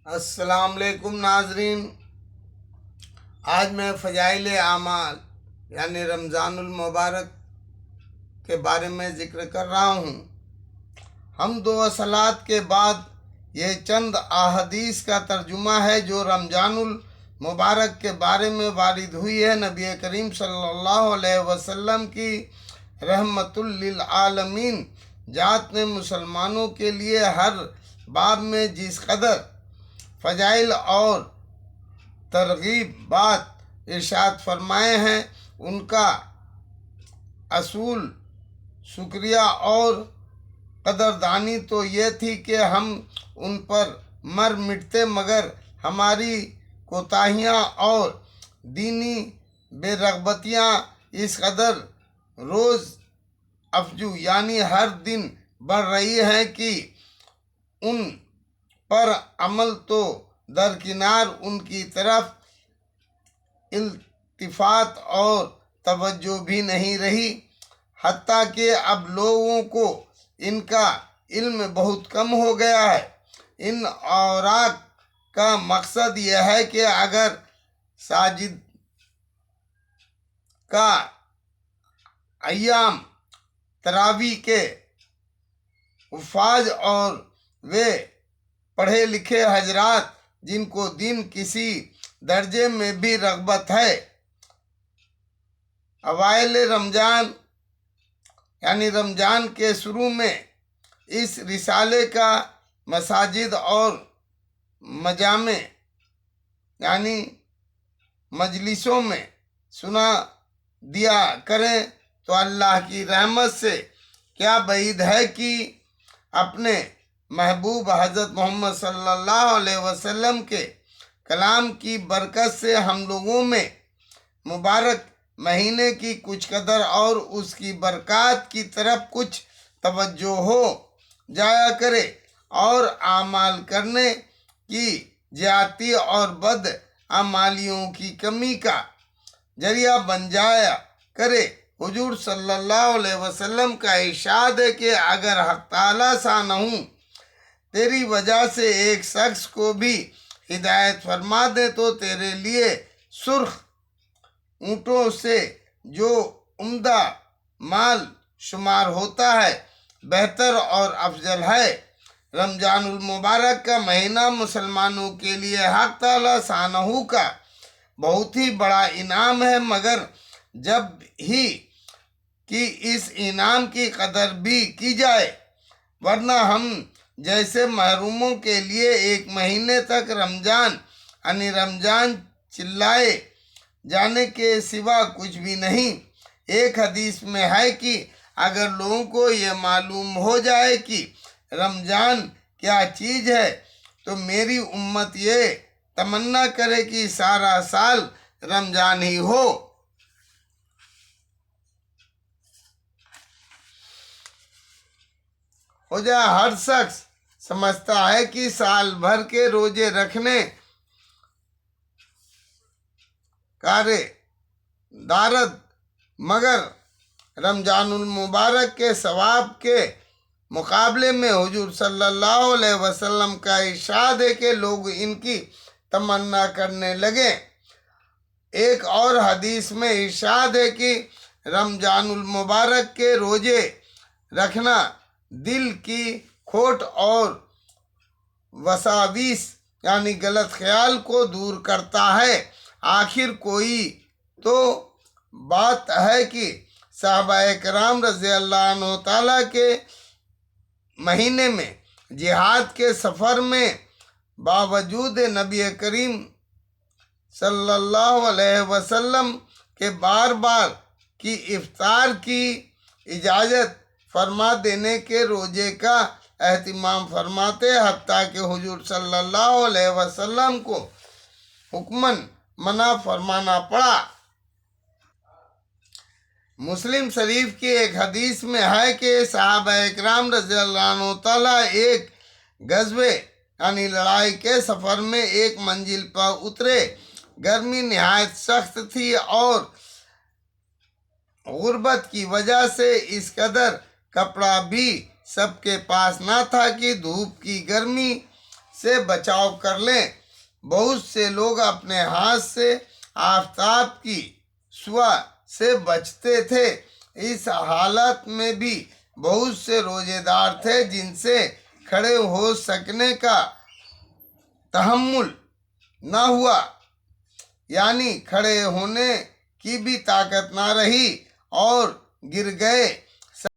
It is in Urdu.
السلام علیکم ناظرین، آج میں فضائل اعمال یعنی رمضان المبارک کے بارے میں ذکر کر رہا ہوں۔ حمد و صلوات کے بعد یہ چند احادیث کا ترجمہ ہے جو رمضان المبارک کے بارے میں وارد ہوئی ہے۔ نبی کریم صلی اللہ علیہ وسلم کی رحمت للعالمین ذات نے مسلمانوں کے لیے ہر باب میں جس قدر فضائل اور ترغیبات ارشاد فرمائے ہیں، ان کا اصول شکریہ اور قدردانی تو یہ تھی کہ ہم ان پر مر مٹتے، مگر ہماری کوتاہیاں اور دینی بے رغبتیاں اس قدر روز افزوں یعنی ہر دن بڑھ رہی ہیں کہ ان پر عمل تو درکنار، ان کی طرف التفات اور توجہ بھی نہیں رہی، حتیٰ کہ اب لوگوں کو ان کا علم بہت کم ہو گیا ہے۔ ان اوراق کا مقصد یہ ہے کہ اگر ساجد کا ایام تراویح کے حفاظ اور وہ پڑھے لکھے حضرات جن کو دین کسی درجے میں بھی رغبت ہے، اوائل رمضان یعنی رمضان کے شروع میں اس رسالے کا مساجد اور مجامع یعنی مجلسوں میں سنا دیا کریں تو اللہ کی رحمت سے کیا بعید ہے کہ اپنے محبوب حضرت محمد صلی اللہ علیہ وسلم کے کلام کی برکت سے ہم لوگوں میں مبارک مہینے کی کچھ قدر اور اس کی برکات کی طرف کچھ توجہ ہو جایا کرے اور اعمال کرنے کی زیادتی اور بد اعمالیوں کی کمی کا ذریعہ بن جایا کرے۔ حضور صلی اللہ علیہ وسلم کا ارشاد ہے کہ اگر حق تعالیٰ شانہ تیری وجہ سے ایک شخص کو بھی ہدایت فرما دے تو تیرے لیے سرخ اونٹوں سے جو عمدہ مال شمار ہوتا ہے بہتر اور افضل ہے۔ رمضان المبارک کا مہینہ مسلمانوں کے لیے حق تعالیٰ شانہ کا بہت ہی بڑا انعام ہے، مگر جب ہی کہ اس انعام کی قدر بھی کی جائے، ورنہ ہم جیسے محروموں کے لیے ایک مہینے تک رمضان یعنی رمضان چلائے جانے کے سوا کچھ بھی نہیں۔ ایک حدیث میں ہے کہ اگر لوگوں کو یہ معلوم ہو جائے کہ رمضان کیا چیز ہے تو میری امت یہ تمنا کرے کہ سارا سال رمضان ہی ہو جائے۔ ہر شخص سمجھتا ہے کہ سال بھر کے روزے رکھنے کارے دارد، مگر رمضان المبارک کے ثواب کے مقابلے میں حضور صلی اللہ علیہ وسلم کا ارشاد ہے کہ لوگ ان کی تمنا کرنے لگے۔ ایک اور حدیث میں ارشاد ہے کہ رمضان المبارک کے روزے رکھنا دل کی کھوٹ اور وساویس یعنی غلط خیال کو دور کرتا ہے۔ آخر کوئی تو بات ہے کہ صحابہ کرام رضی اللہ عنہ تعالیٰ کے مہینے میں جہاد کے سفر میں باوجود نبی کریم صلی اللہ علیہ وسلم کے بار بار کی افطار کی اجازت فرما دینے کے روزے کا اہتمام فرماتے، حتیٰ کہ حضور صلی اللہ علیہ وسلم کو حکماً منع فرمانا پڑا۔ مسلم شریف کی ایک حدیث میں ہے کہ صحابہ اکرام رضی اللہ عنہ تعالیٰ ایک غزوے یعنی لڑائی کے سفر میں ایک منزل پر اترے۔ گرمی نہایت سخت تھی اور غربت کی وجہ سے اس قدر کپڑا بھی سب کے پاس نہ تھا کہ دھوپ کی گرمی سے بچاؤ کر لیں۔ بہت سے لوگ اپنے ہاتھ سے آفتاب کی شعاع سے بچتے تھے۔ اس حالت میں بھی بہت سے روزے دار تھے جن سے کھڑے ہو سکنے کا تحمل نہ ہوا، یعنی کھڑے ہونے کی بھی طاقت نہ رہی اور گر گئے۔